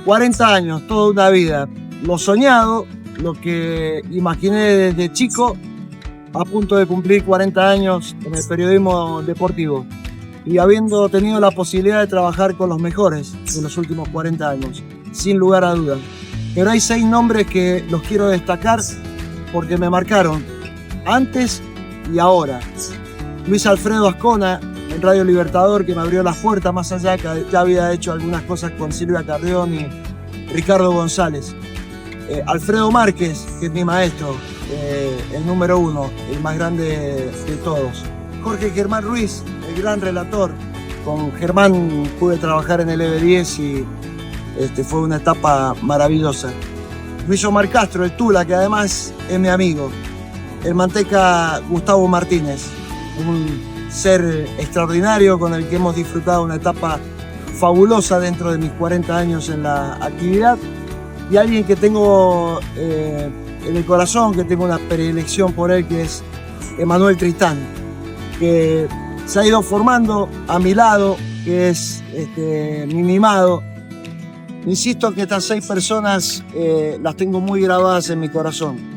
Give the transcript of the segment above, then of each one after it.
40 años, toda una vida. Lo soñado, lo que imaginé desde chico, a punto de cumplir 40 años en el periodismo deportivo. Y habiendo tenido la posibilidad de trabajar con los mejores en los últimos 40 años, sin lugar a dudas. Pero hay 6 nombres que los quiero destacar porque me marcaron antes y ahora. Luis Alfredo Ascona, en Radio Libertador, que me abrió las puertas, más allá que ya había hecho algunas cosas con Silvia Carrión y Ricardo González. Alfredo Márquez, que es mi maestro, el número 1, el más grande de todos. Jorge Germán Ruiz, el gran relator. Con Germán pude trabajar en el EB10 y fue una etapa maravillosa. Luis Omar Castro, el Tula, que además es mi amigo. El Manteca Gustavo Martínez, un ser extraordinario con el que hemos disfrutado una etapa fabulosa dentro de mis 40 años en la actividad. Y alguien que tengo en el corazón, que tengo una predilección por él, que es Emanuel Tristán, que se ha ido formando a mi lado, que es mi mimado. Insisto que estas 6 personas las tengo muy grabadas en mi corazón.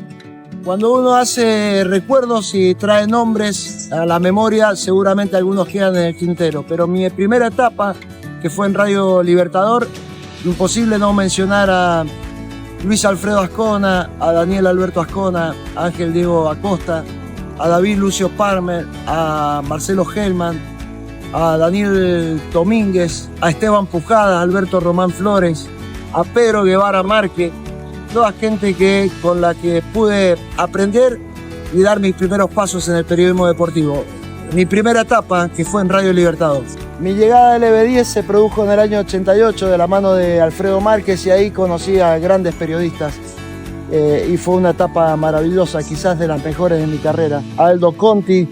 Cuando uno hace recuerdos y trae nombres a la memoria, seguramente algunos quedan en el tintero, pero mi primera etapa, que fue en Radio Libertador, imposible no mencionar a Luis Alfredo Ascona, a Daniel Alberto Ascona, a Ángel Diego Acosta, a David Lucio Palmer, a Marcelo Hellman, a Daniel Domínguez, a Esteban Pujada, a Alberto Román Flores, a Pedro Guevara Márquez, toda gente con la que pude aprender y dar mis primeros pasos en el periodismo deportivo. Mi primera etapa, que fue en Radio Libertador. Mi llegada al EB10 se produjo en el año 88 de la mano de Alfredo Márquez y ahí conocí a grandes periodistas. Y fue una etapa maravillosa, quizás de las mejores de mi carrera. A Aldo Conti,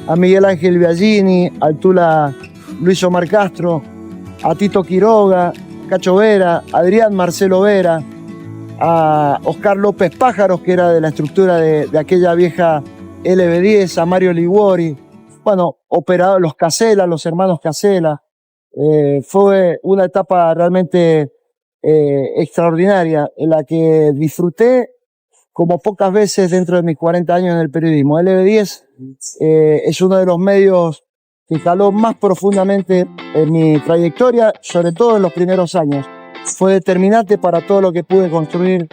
a Miguel Ángel Biagini, al Tula Luis Omar Castro, a Tito Quiroga, Cacho Vera, Adrián Marcelo Vera, a Oscar López Pájaros, que era de la estructura de aquella vieja LB10, a Mario Liguori, bueno, los Casela, los hermanos Casela. Fue una etapa realmente extraordinaria, en la que disfruté como pocas veces dentro de mis 40 años en el periodismo. El LB10 es uno de los medios que caló más profundamente en mi trayectoria, sobre todo en los primeros años. Fue determinante para todo lo que pude construir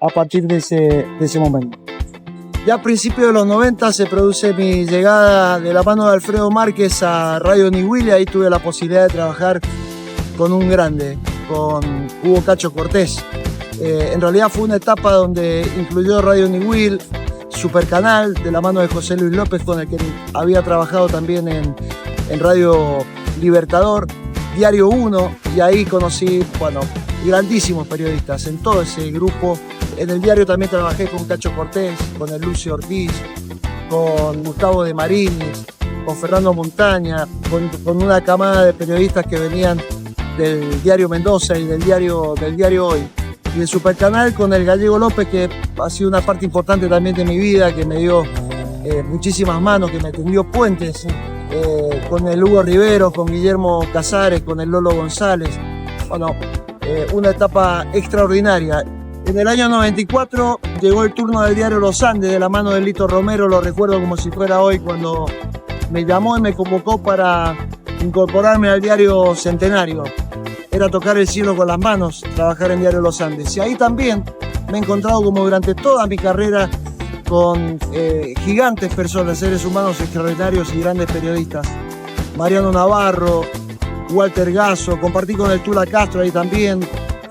a partir de ese momento. Ya a principios de los 90 se produce mi llegada de la mano de Alfredo Márquez a Radio Niwil, y ahí tuve la posibilidad de trabajar con un grande, con Hugo Cacho Cortés. En realidad fue una etapa donde incluyó Radio Niwil, Supercanal, de la mano de José Luis López, con el que había trabajado también en Radio Libertador, Diario 1, y ahí conocí, grandísimos periodistas en todo ese grupo. En el diario también trabajé con Cacho Cortés, con el Lucio Ortiz, con Gustavo de Marinis, con Fernando Montaña, con una camada de periodistas que venían del diario Mendoza y del diario Hoy. Y el Supercanal con el Gallego López, que ha sido una parte importante también de mi vida, que me dio muchísimas manos, que me tendió puentes, con el Hugo Rivero, con Guillermo Casares, con el Lolo González. Una etapa extraordinaria. En el año 94 llegó el turno del diario Los Andes, de la mano de Lito Romero. Lo recuerdo como si fuera hoy, cuando me llamó y me convocó para incorporarme al diario Centenario. Era tocar el cielo con las manos, trabajar en Diario Los Andes. Y ahí también me he encontrado, como durante toda mi carrera, con gigantes personas, seres humanos extraordinarios y grandes periodistas. Mariano Navarro, Walter Gasso, compartí con el Tula Castro ahí también,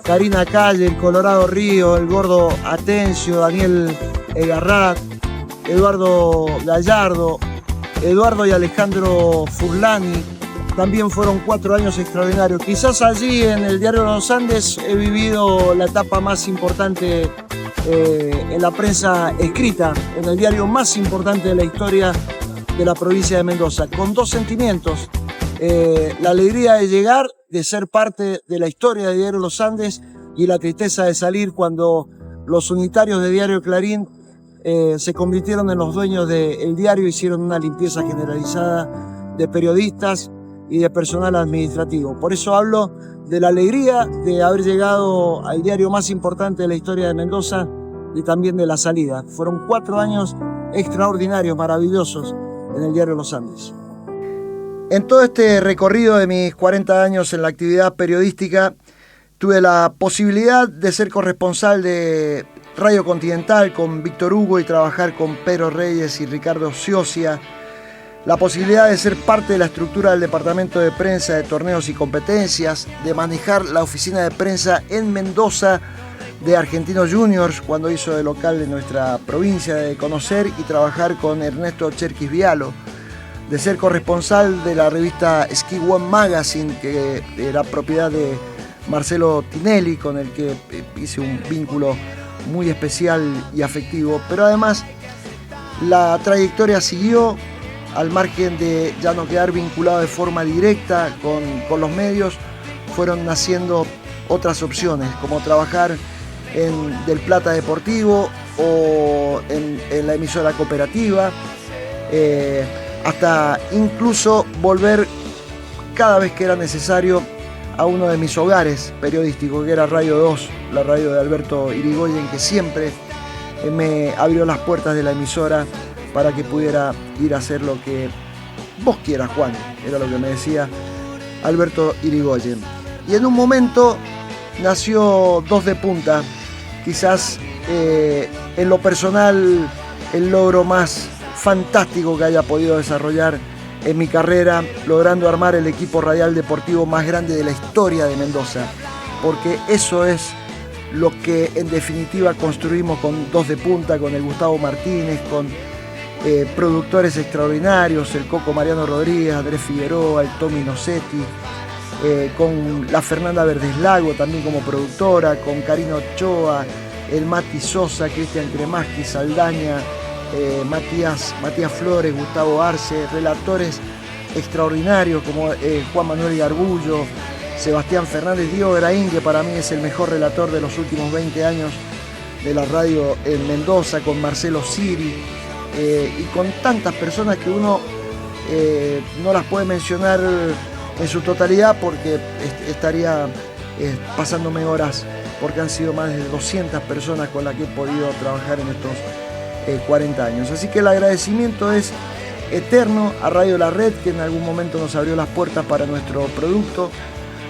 Karina Calle, el Colorado Río, el Gordo Atencio, Daniel Egarrat, Eduardo Gallardo, Eduardo y Alejandro Furlani. También fueron 4 años extraordinarios. Quizás allí en el Diario de los Andes he vivido la etapa más importante en la prensa escrita, en el diario más importante de la historia de la provincia de Mendoza, con 2 sentimientos. La alegría de llegar, de ser parte de la historia de Diario Los Andes, y la tristeza de salir cuando los unitarios de Diario Clarín se convirtieron en los dueños del diario, hicieron una limpieza generalizada de periodistas y de personal administrativo. Por eso hablo de la alegría de haber llegado al diario más importante de la historia de Mendoza y también de la salida. Fueron 4 años extraordinarios, maravillosos en el diario Los Andes. En todo este recorrido de mis 40 años en la actividad periodística, tuve la posibilidad de ser corresponsal de Radio Continental con Víctor Hugo y trabajar con Pedro Reyes y Ricardo Sciocia, la posibilidad de ser parte de la estructura del departamento de prensa de torneos y competencias, de manejar la oficina de prensa en Mendoza de Argentinos Juniors cuando hizo de local de nuestra provincia, de conocer y trabajar con Ernesto Cherkis Vialo, de ser corresponsal de la revista Ski One Magazine, que era propiedad de Marcelo Tinelli, con el que hice un vínculo muy especial y afectivo, pero además la trayectoria siguió al margen de ya no quedar vinculado de forma directa con los medios. Fueron naciendo otras opciones, como trabajar en Del Plata Deportivo o en la emisora cooperativa, hasta incluso volver cada vez que era necesario a uno de mis hogares periodísticos, que era Radio 2, la radio de Alberto Irigoyen, que siempre me abrió las puertas de la emisora para que pudiera ir a hacer lo que vos quieras, Juan, era lo que me decía Alberto Irigoyen. Y en un momento nació Dos de Punta, quizás en lo personal el logro más fantástico que haya podido desarrollar en mi carrera, logrando armar el equipo radial deportivo más grande de la historia de Mendoza, porque eso es lo que en definitiva construimos con Dos de Punta, con el Gustavo Martínez, con productores extraordinarios, el Coco Mariano Rodríguez, Andrés Figueroa, el Tommy Nocetti, con la Fernanda Verdeslago también como productora, con Karina Ochoa, el Mati Sosa, Cristian Cremaschi, Saldaña, Matías Flores, Gustavo Arce, relatores extraordinarios como Juan Manuel Garbullo, Sebastián Fernández, Diego Graín, que para mí es el mejor relator de los últimos 20 años de la radio en Mendoza, con Marcelo Siri, y con tantas personas que uno no las puede mencionar en su totalidad porque estaría pasándome horas, porque han sido más de 200 personas con las que he podido trabajar en estos 40 años. Así que el agradecimiento es eterno a Radio La Red, que en algún momento nos abrió las puertas para nuestro producto,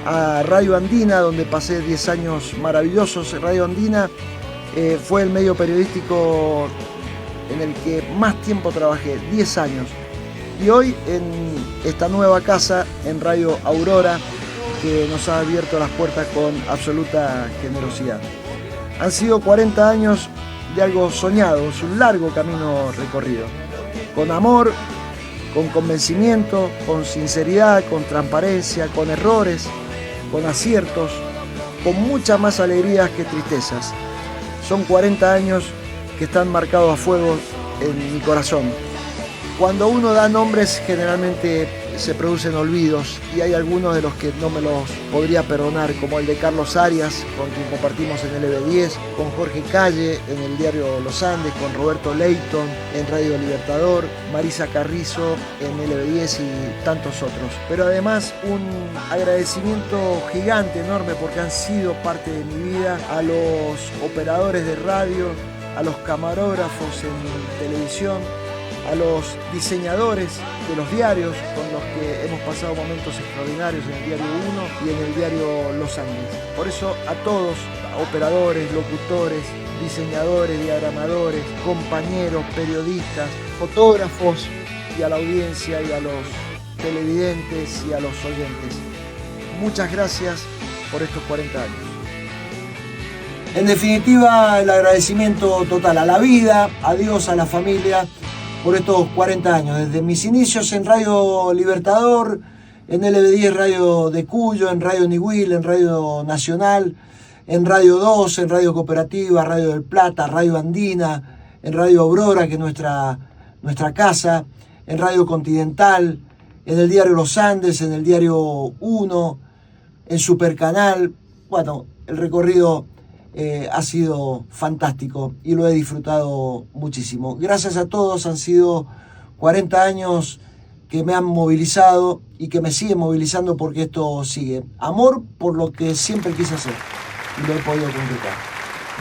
a Radio Andina, donde pasé 10 años maravillosos. Radio Andina fue el medio periodístico en el que más tiempo trabajé, 10 años. Y hoy en esta nueva casa, en Radio Aurora, que nos ha abierto las puertas con absoluta generosidad. Han sido 40 años de algo soñado, es un largo camino recorrido. Con amor, con convencimiento, con sinceridad, con transparencia, con errores, con aciertos, con muchas más alegrías que tristezas. Son 40 años que están marcados a fuego en mi corazón. Cuando uno da nombres, generalmente se producen olvidos, y hay algunos de los que no me los podría perdonar, como el de Carlos Arias, con quien compartimos en LB10, con Jorge Calle en el diario Los Andes, con Roberto Leighton en Radio Libertador, Marisa Carrizo en LB10 y tantos otros. Pero además un agradecimiento gigante, enorme, porque han sido parte de mi vida, a los operadores de radio, a los camarógrafos en televisión, a los diseñadores de los diarios con los que hemos pasado momentos extraordinarios en el Diario 1 y en el Diario Los Andes. Por eso a todos, operadores, locutores, diseñadores, diagramadores, compañeros, periodistas, fotógrafos, y a la audiencia y a los televidentes y a los oyentes, muchas gracias por estos 40 años. En definitiva, el agradecimiento total a la vida, a Dios, a la familia, por estos 40 años, desde mis inicios en Radio Libertador, en LB10 Radio de Cuyo, en Radio Niwil, en Radio Nacional, en Radio 2, en Radio Cooperativa, Radio del Plata, Radio Andina, en Radio Aurora, que es nuestra casa, en Radio Continental, en el Diario Los Andes, en el Diario 1, en Supercanal. Bueno, el recorrido ha sido fantástico y lo he disfrutado muchísimo. Gracias a todos, han sido 40 años que me han movilizado y que me siguen movilizando porque esto sigue. Amor por lo que siempre quise hacer y lo he podido concretar.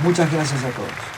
Muchas gracias a todos.